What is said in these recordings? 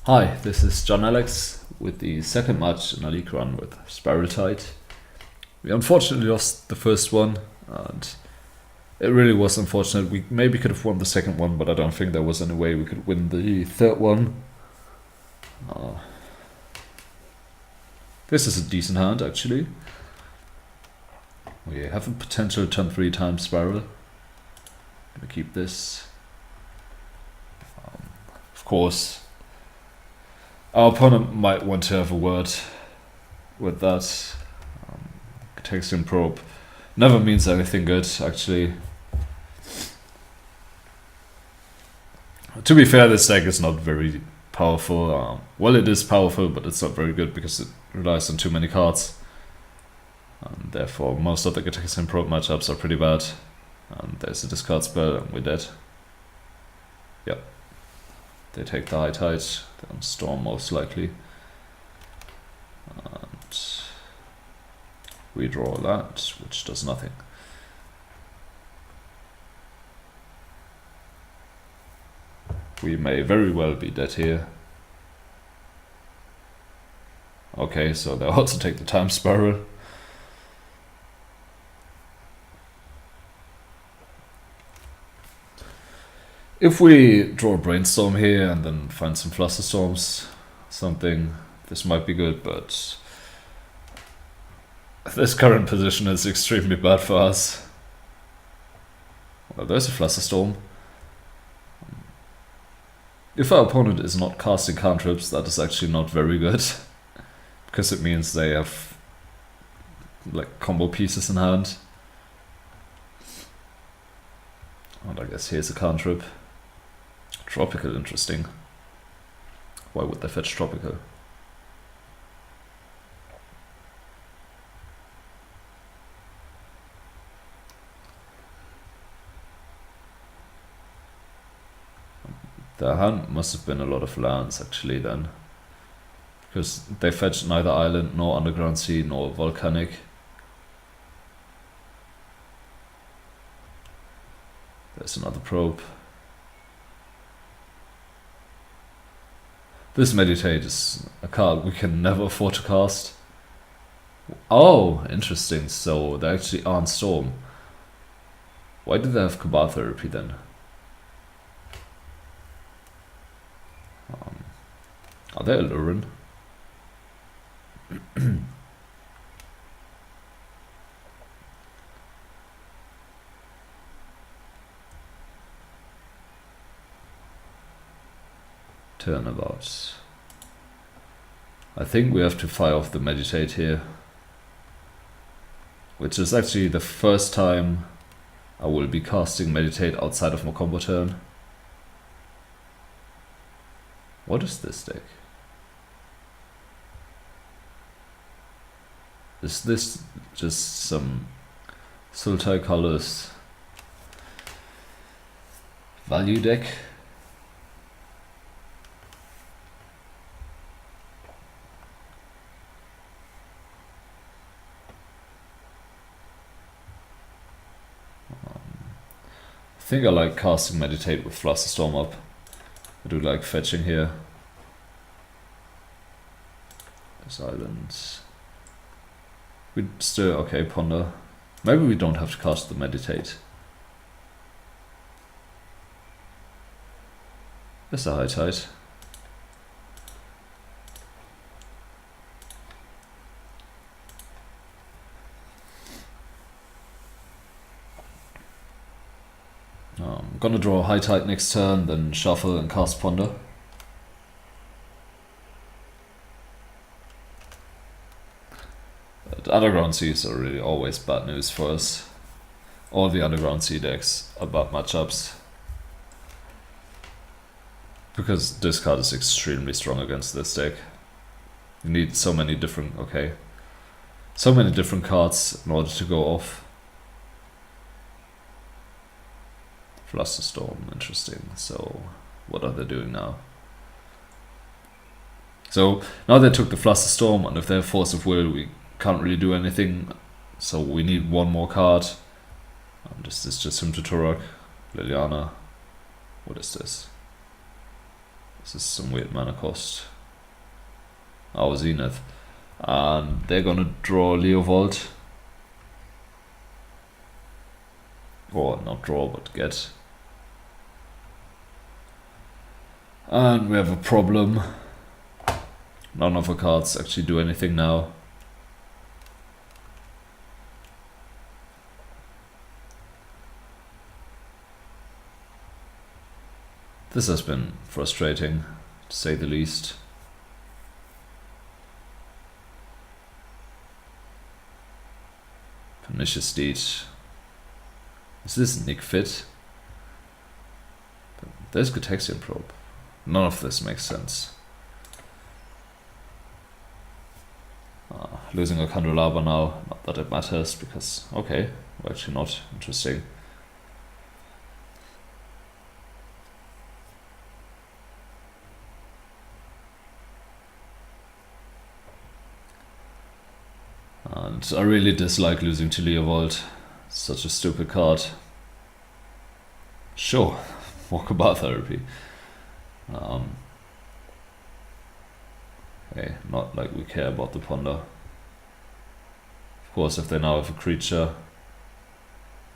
Hi, this is John Alex with the second match in a league run with Spiral Tide. We unfortunately lost the first one, and it really was unfortunate. We maybe could have won the second one, but I don't think there was any way we could win the third one. This is a decent hand, actually. We have a potential turn 3 times Spiral. Gonna keep this. Of course, our opponent might want to have a word with that. Texan Probe never means anything good, actually. To be fair, this deck is not very powerful. Well, it is powerful, but it's not very good because it relies on too many cards. And therefore, most of the Texan Probe matchups are pretty bad. And there's a discard spell, and we're dead. Yep. They take the High Tide, then Storm most likely. And we draw that, which does nothing. We may very well be dead here. Okay, so they also take the Time Spiral. If we draw a Brainstorm here and then find some Flusterstorms, something, this might be good, but this current position is extremely bad for us. Well, there's a Flusterstorm. If our opponent is not casting cantrips, that is actually not very good, because it means they have like combo pieces in hand. And I guess here's a cantrip. Tropical, interesting. Why would they fetch Tropical? Their hand must have been a lot of lands actually then, because they fetched neither island nor underground sea nor volcanic. There's another probe. This Meditate is a card we can never afford to cast. Oh, interesting. So they actually aren't Storm. Why do they have Cabal Therapy then? Are they Allurin? Turnabout. I think we have to fire off the Meditate here, which is actually the first time I will be casting Meditate outside of my combo turn. What is this deck? Is this just some Sultai colors value deck? I think I like casting Meditate with Flusterstorm up. I do like fetching here. There's islands. We'd still, okay, Ponder. Maybe we don't have to cast the Meditate. There's a High Tide. I'm gonna draw a High Tide next turn, then shuffle and cast Ponder. But Underground Seas are really always bad news for us. All the Underground Sea decks are bad matchups, because this card is extremely strong against this deck. You need so many different, so many different cards in order to go off. Flusterstorm, interesting. So what are they doing now? So now they took the Flusterstorm, and if they have Force of Will, we can't really do anything. So we need one more card. This is just Him to Turok, Liliana. What is this? This is some weird mana cost. Oh, Zenith. And they're gonna draw Leovold. Or not draw, but get. And we have a problem. None of our cards actually do anything now. This has been frustrating, to say the least. Pernicious Deed. Is this Nick Fit? There's Gitaxian Probe. None of this makes sense. Losing a Candelabra now, not that it matters, because, okay, well, actually not. Interesting. And I really dislike losing to Leovold. Such a stupid card. Sure, Walkabout Therapy. Okay, not like we care about the Ponder. Of course, if they now have a creature,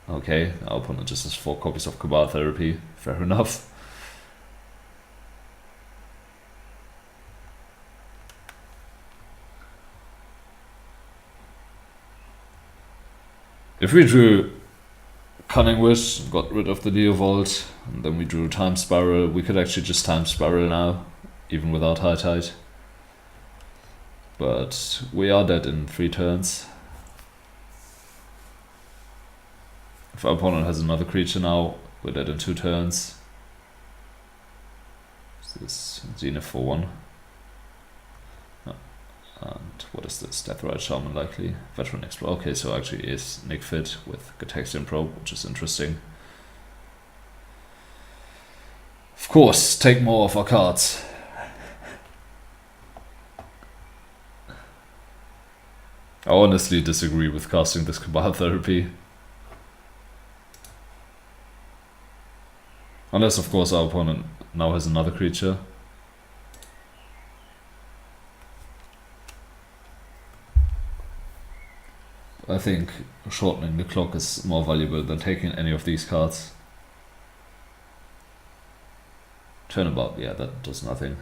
okay, our opponent just has 4 copies of Cabal Therapy, fair enough. If we drew Cunning Wish, got rid of the Leovold, and then we drew Time Spiral, we could actually just Time Spiral now, even without High Tide. But we are dead in 3 turns. If our opponent has another creature now, we're dead in 2 turns. This is Zenith for 1. And what is this? Deathrite Shaman likely. Veteran Explorer. Okay, so actually is Nick Fit with Gitaxian Probe, which is interesting. Of course, take more of our cards. I honestly disagree with casting this Cabal Therapy. Unless, of course, our opponent now has another creature. I think shortening the clock is more valuable than taking any of these cards. Turnabout, yeah, that does nothing.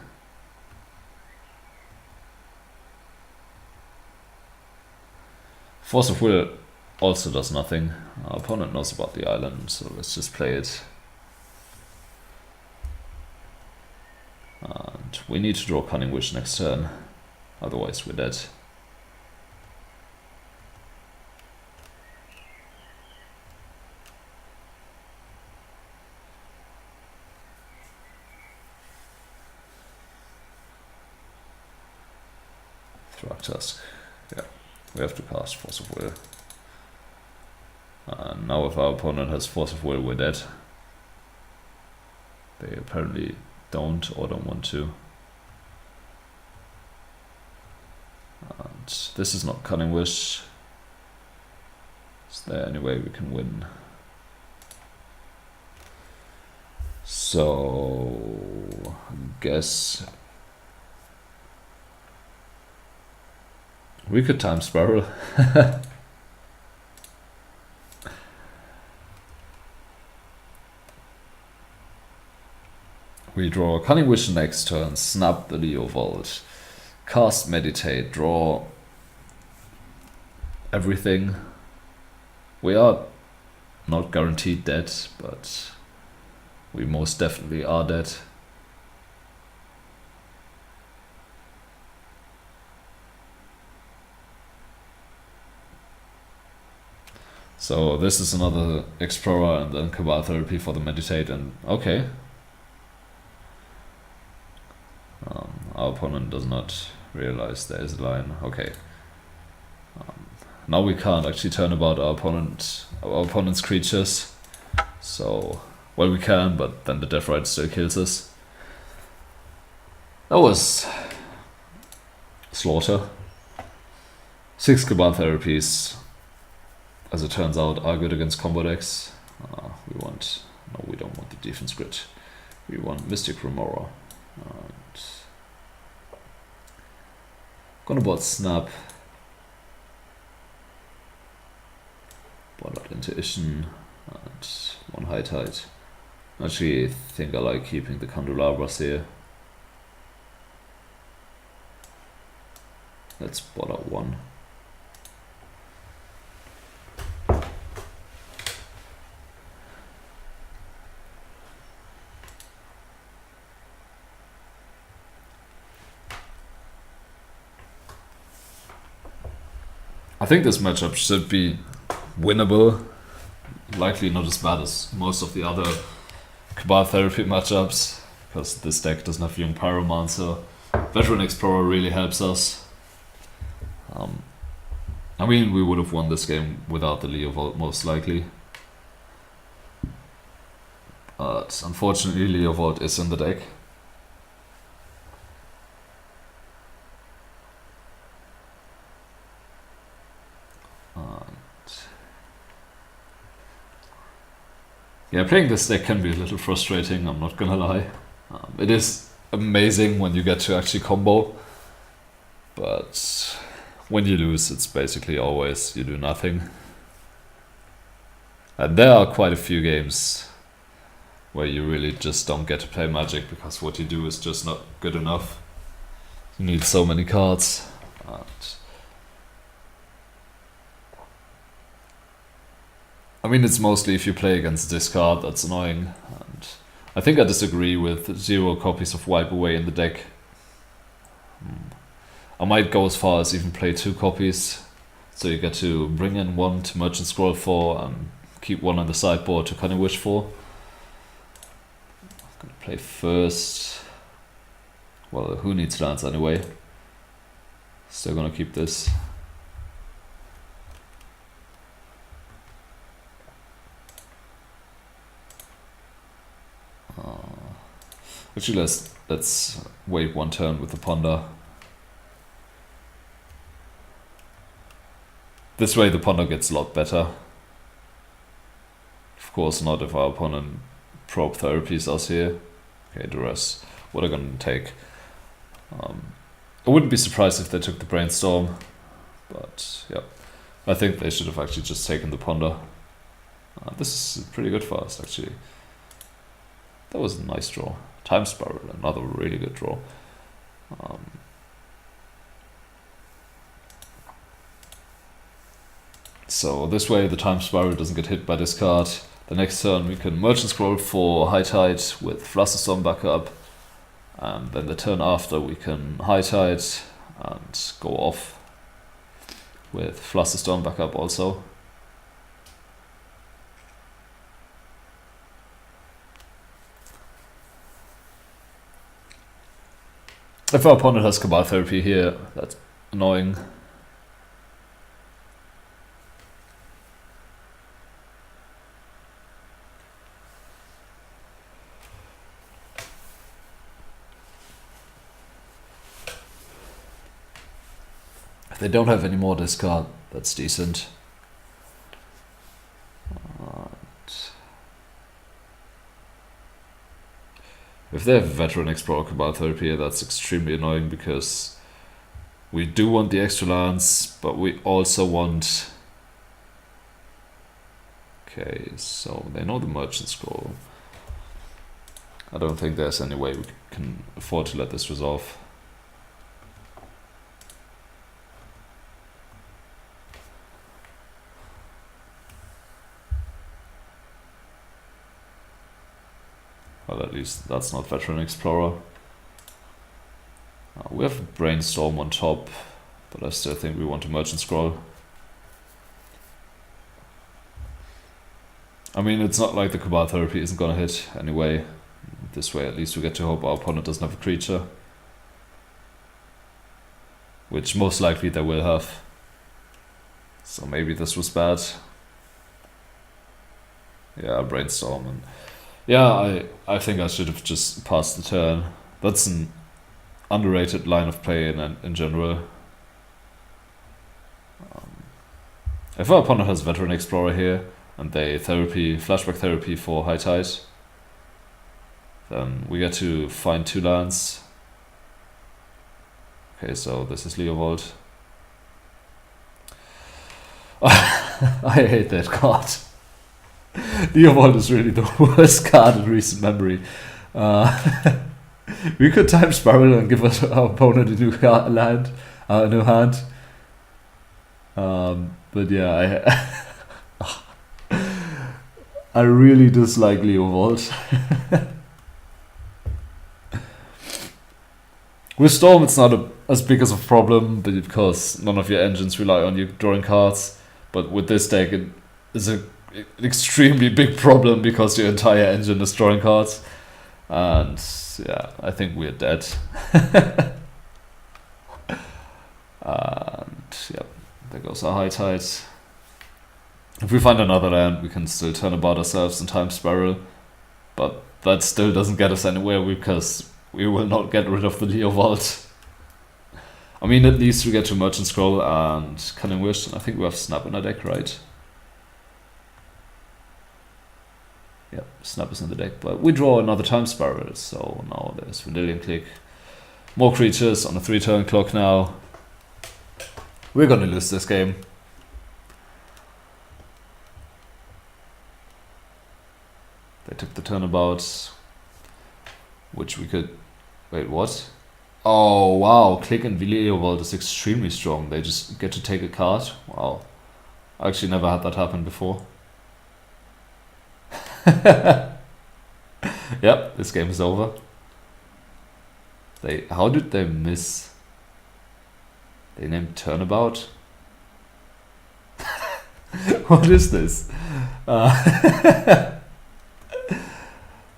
Force of Will also does nothing. Our opponent knows about the island, so let's just play it. And we need to draw Cunning Wish next turn, otherwise we're dead. Thragtusk. Yeah, we have to cast Force of Will. And now if our opponent has Force of Will, we're dead. They apparently don't or don't want to. And this is not Cunning Wish. Is there any way we can win? So I guess we could Time Spiral. We draw Cunning Wish next turn, snap the Leovold, cast Meditate, draw everything. We are not guaranteed dead, but we most definitely are dead. So this is another Explorer and then Cabal Therapy for the Meditate, and okay. Our opponent does not realize there is a line. Okay. Now we can't actually turn about our opponent's creatures. So, well, we can, but then the Deathrite still kills us. That was slaughter. 6 Cabal Therapies, as it turns out, are good against combo decks. We don't want the Defense Grid. We want Mystic Remora. And gonna board Snap. Board out Intuition and 1 High Tide. Actually, I think I like keeping the candelabras here. Let's board out 1. I think this matchup should be winnable. Likely not as bad as most of the other Cabal Therapy matchups, because this deck doesn't have Young Pyromancer. Veteran Explorer really helps us. I mean, we would have won this game without the Leovold most likely. But unfortunately Leovold is in the deck. Yeah, playing this deck can be a little frustrating, I'm not gonna lie. It is amazing when you get to actually combo, but when you lose, it's basically always you do nothing. And there are quite a few games where you really just don't get to play Magic because what you do is just not good enough. You need so many cards. And I mean, it's mostly if you play against this card that's annoying, and I think I disagree with 0 copies of Wipe Away in the deck. I might go as far as even play 2 copies, so you get to bring in 1 to Merchant Scroll for and keep 1 on the sideboard to Cunning Wish for. I'm gonna play first. Well, who needs lands anyway? Still gonna keep this. Actually, let's wait 1 turn with the Ponder. This way the Ponder gets a lot better. Of course not if our opponent Probe Therapies us here. Okay, the rest, what are gonna take? I wouldn't be surprised if they took the Brainstorm, but yeah, I think they should have actually just taken the Ponder. This is pretty good for us, actually. That was a nice draw. Time Spiral, another really good draw. So this way the Time Spiral doesn't get hit by this card. The next turn we can Merchant Scroll for High Tide with Flusterstorm backup. And then the turn after we can High Tide and go off with Flusterstorm backup also. If our opponent has Cabal Therapy here, that's annoying. If they don't have any more discard, that's decent. If they have Veteran Explorer Cabal Therapy, that's extremely annoying because we do want the extra lands, but we also want... Okay, so they know the Merchant Scroll. I don't think there's any way we can afford to let this resolve. Well, at least that's not Veteran Explorer. We have Brainstorm on top, but I still think we want to Merchant Scroll. I mean, it's not like the Cabal Therapy isn't gonna hit anyway. This way at least we get to hope our opponent doesn't have a creature. Which most likely they will have. So maybe this was bad. Yeah, Brainstorm. And yeah, I think I should have just passed the turn. That's an underrated line of play in general. If our opponent has Veteran Explorer here, and they Flashback Therapy for High Tide, Then we get to find 2 lands. Okay, so this is Leovold. I hate that card. Leovold is really the worst card in recent memory. We could time Spiral and give our opponent a new land, a new hand. But yeah, I really dislike Leovold. With Storm, it's not as big as a problem because none of your engines rely on you drawing cards. But with this deck, it is an extremely big problem because your entire engine is drawing cards. And yeah, I think we're dead. And yeah, there goes our High Tide. If we find another land, we can still turn about ourselves and time Spiral. But that still doesn't get us anywhere because we will not get rid of the Leovold. I mean, at least we get to Merchant Scroll and Cunning Wish. I think we have Snap in our deck, right? Yeah, Snap is in the deck. But we draw another Time Spiral, so now there's Vendilion Click. More creatures on a 3-turn clock now. We're gonna lose this game. They took the turnabout, which we could... Wait, what? Oh, wow. Click and Leovold is extremely strong. They just get to take a card. Wow. I actually never had that happen before. Yep, this game is over. How did they miss? They named Turnabout? What is this?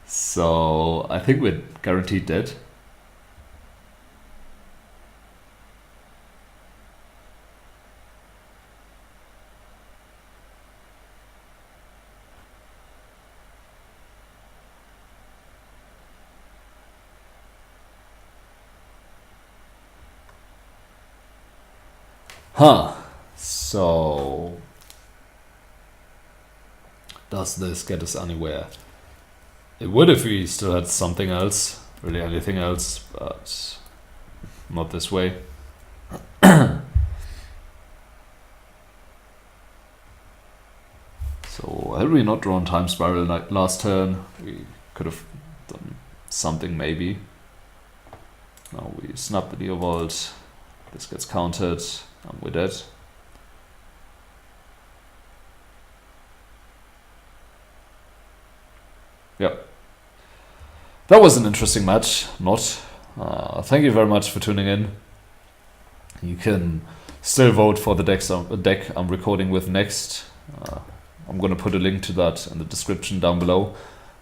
So, I think we're guaranteed dead. Huh. So, does this get us anywhere? It would if we still had something else, really anything else, but not this way. So, had we not drawn Time Spiral last turn, we could have done something maybe. Now we snap the Leovold, this gets countered, and we're dead. Yep. That was an interesting match, not. Thank you very much for tuning in. You can still vote for the deck I'm recording with next. I'm going to put a link to that in the description down below.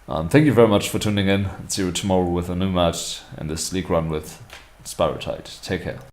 Thank you very much for tuning in, and see you tomorrow with a new match in this league run with Spiral Tide. Take care.